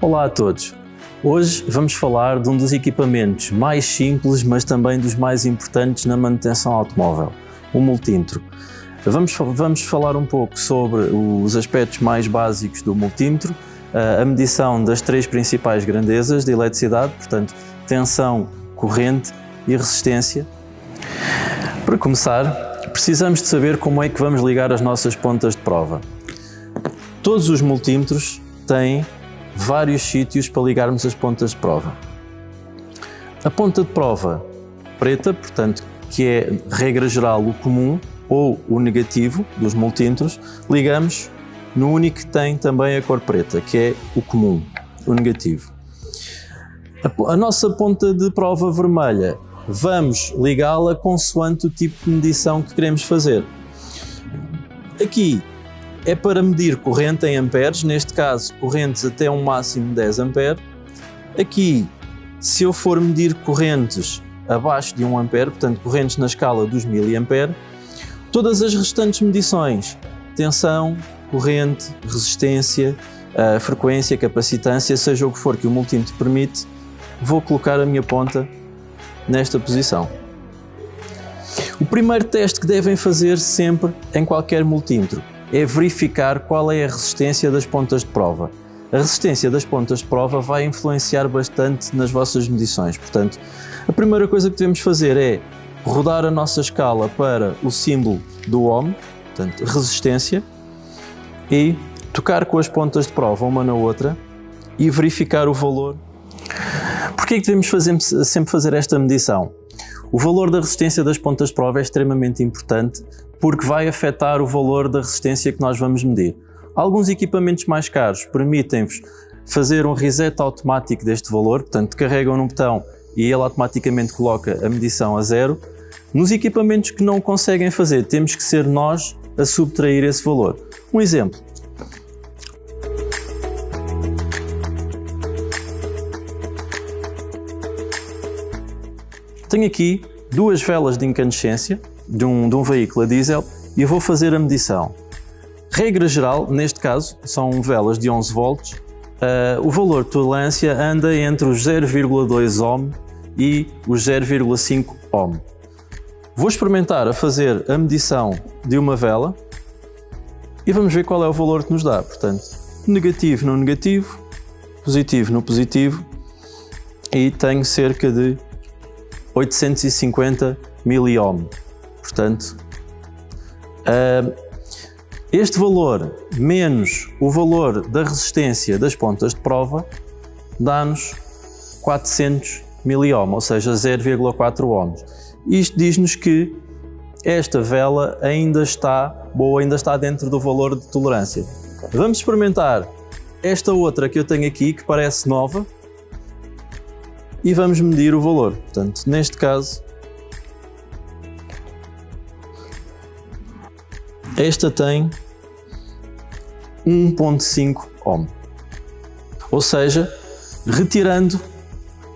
Olá a todos! Hoje vamos falar de um dos equipamentos mais simples, mas também dos mais importantes na manutenção automóvel, o multímetro. Vamos falar um pouco sobre os aspectos mais básicos do multímetro, a medição das três principais grandezas de eletricidade, portanto, tensão, corrente e resistência. Para começar, precisamos de saber como é que vamos ligar as nossas pontas de prova. Todos os multímetros têm vários sítios para ligarmos as pontas de prova. A ponta de prova preta, portanto, que é regra geral o comum ou o negativo dos multímetros, ligamos no único que tem também a cor preta, que é o comum, o negativo. A nossa ponta de prova vermelha, vamos ligá-la consoante o tipo de medição que queremos fazer. Aqui é para medir corrente em amperes, neste caso correntes até um máximo de 10 ampere. Aqui, se eu for medir correntes abaixo de 1 ampere, portanto correntes na escala dos miliampere, todas as restantes medições, tensão, corrente, resistência, frequência, capacitância, seja o que for que o multímetro permite, vou colocar a minha ponta nesta posição. O primeiro teste que devem fazer sempre em qualquer multímetro é verificar qual é a resistência das pontas de prova. A resistência das pontas de prova vai influenciar bastante nas vossas medições, portanto, a primeira coisa que devemos fazer é rodar a nossa escala para o símbolo do ohm, portanto, resistência, e tocar com as pontas de prova uma na outra e verificar o valor. Porquê é que devemos sempre fazer esta medição? O valor da resistência das pontas de prova é extremamente importante porque vai afetar o valor da resistência que nós vamos medir. Alguns equipamentos mais caros permitem-vos fazer um reset automático deste valor, portanto carregam num botão e ele automaticamente coloca a medição a zero. Nos equipamentos que não conseguem fazer, temos que ser nós a subtrair esse valor. Um exemplo. Tenho aqui duas velas de incandescência de um veículo a diesel e vou fazer a medição. Regra geral, neste caso, são velas de 11 volts. O valor de tolerância anda entre os 0,2 ohm e os 0,5 ohm. Vou experimentar a fazer a medição de uma vela e vamos ver qual é o valor que nos dá. Portanto, negativo no negativo, positivo no positivo, e tenho cerca de 850 miliohm. Portanto, este valor menos o valor da resistência das pontas de prova dá-nos 400 miliohm, ou seja, 0,4 ohms. Isto diz-nos que esta vela ainda está boa, ainda está dentro do valor de tolerância. Vamos experimentar esta outra que eu tenho aqui, que parece nova, e vamos medir o valor. Portanto, neste caso, esta tem 1,5 ohm. Ou seja, retirando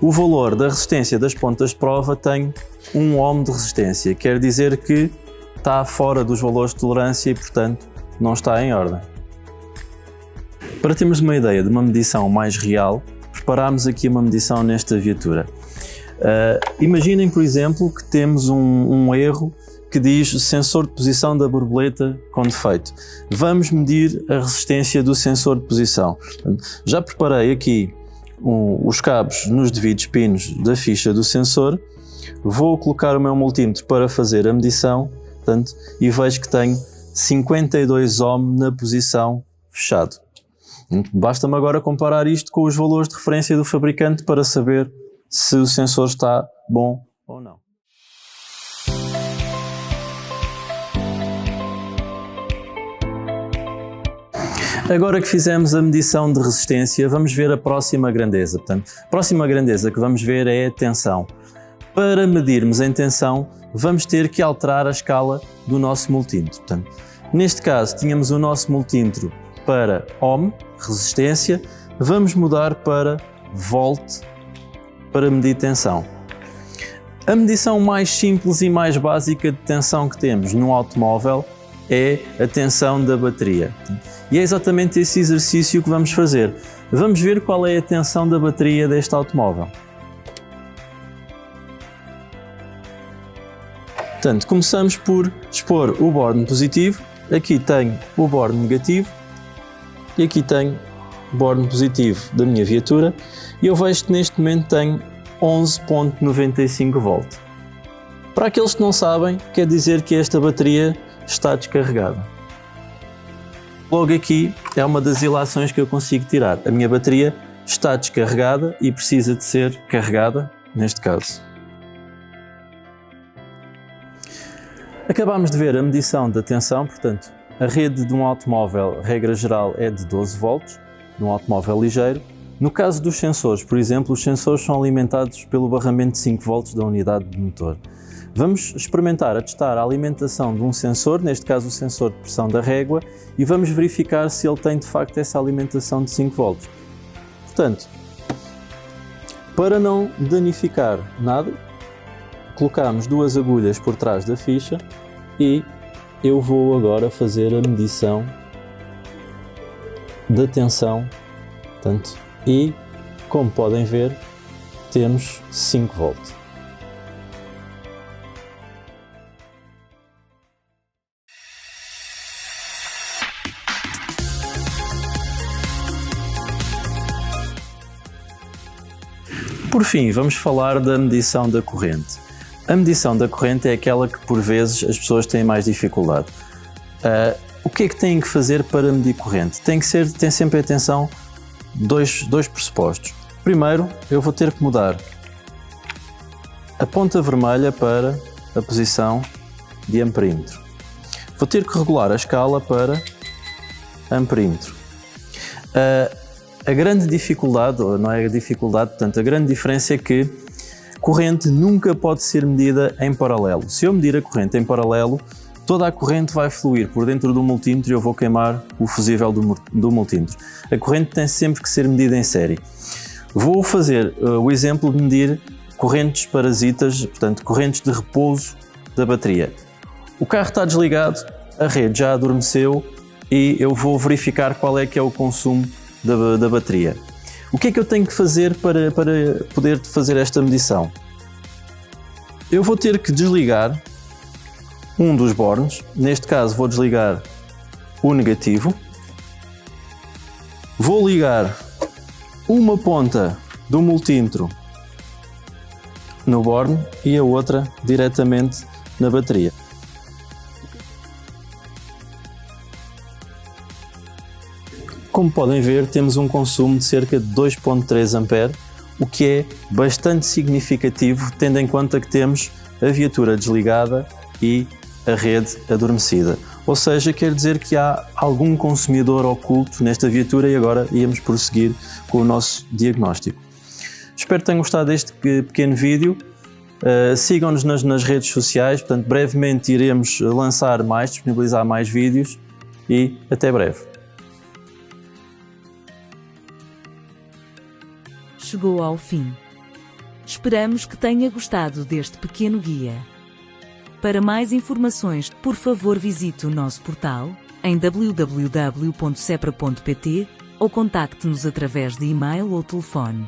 o valor da resistência das pontas de prova, tenho 1 ohm de resistência. Quer dizer que está fora dos valores de tolerância e, portanto, não está em ordem. Para termos uma ideia de uma medição mais real, preparámos aqui uma medição nesta viatura. Imaginem, por exemplo, que temos um erro que diz sensor de posição da borboleta com defeito. Vamos medir a resistência do sensor de posição. Já preparei aqui os cabos nos devidos pinos da ficha do sensor. Vou colocar o meu multímetro para fazer a medição, portanto, e vejo que tenho 52 ohm na posição fechado. Basta-me agora comparar isto com os valores de referência do fabricante para saber se o sensor está bom ou não. Agora que fizemos a medição de resistência, vamos ver a próxima grandeza. Portanto, a próxima grandeza que vamos ver é a tensão. Para medirmos em tensão, vamos ter que alterar a escala do nosso multímetro. Portanto, neste caso, tínhamos o nosso multímetro para ohm, resistência, vamos mudar para volt para medir tensão. A medição mais simples e mais básica de tensão que temos num automóvel é a tensão da bateria. E é exatamente esse exercício que vamos fazer. Vamos ver qual é a tensão da bateria deste automóvel. Portanto, começamos por expor o borne positivo. Aqui tenho o borne negativo e aqui tenho o borne positivo da minha viatura e eu vejo que neste momento tenho 11.95 volt. Para aqueles que não sabem, quer dizer que esta bateria está descarregada. Logo aqui é uma das ilações que eu consigo tirar. A minha bateria está descarregada e precisa de ser carregada, neste caso. Acabámos de ver a medição da tensão, portanto, a rede de um automóvel, regra geral, é de 12 volts, de um automóvel ligeiro. No caso dos sensores, por exemplo, os sensores são alimentados pelo barramento de 5 volts da unidade de motor. Vamos experimentar a testar a alimentação de um sensor, neste caso o sensor de pressão da régua, e vamos verificar se ele tem de facto essa alimentação de 5 volts. Portanto, para não danificar nada, colocamos duas agulhas por trás da ficha e eu vou agora fazer a medição da tensão, portanto, e como podem ver, temos 5 volts. Por fim, vamos falar da medição da corrente. A medição da corrente é aquela que por vezes as pessoas têm mais dificuldade. O que é que têm que fazer para medir corrente? Tem sempre atenção dois pressupostos. Primeiro, eu vou ter que mudar a ponta vermelha para a posição de amperímetro. Vou ter que regular a escala para amperímetro. A grande dificuldade, ou não é a dificuldade, portanto, a grande diferença é que corrente nunca pode ser medida em paralelo. Se eu medir a corrente em paralelo, toda a corrente vai fluir por dentro do multímetro e eu vou queimar o fusível do multímetro. A corrente tem sempre que ser medida em série. Vou fazer o exemplo de medir correntes parasitas, portanto, correntes de repouso da bateria. O carro está desligado, a rede já adormeceu e eu vou verificar qual é que é o consumo da bateria. O que é que eu tenho que fazer para poder fazer esta medição? Eu vou ter que desligar um dos bornes, neste caso vou desligar o negativo, vou ligar uma ponta do multímetro no borne e a outra diretamente na bateria. Como podem ver, temos um consumo de cerca de 2.3 A, o que é bastante significativo, tendo em conta que temos a viatura desligada e a rede adormecida. Ou seja, quer dizer que há algum consumidor oculto nesta viatura e agora íamos prosseguir com o nosso diagnóstico. Espero que tenham gostado deste pequeno vídeo. Sigam-nos nas redes sociais, portanto, brevemente iremos lançar mais, disponibilizar mais vídeos e até breve. Chegou ao fim. Esperamos que tenha gostado deste pequeno guia. Para mais informações, por favor visite o nosso portal em www.cepra.pt ou contacte-nos através de e-mail ou telefone.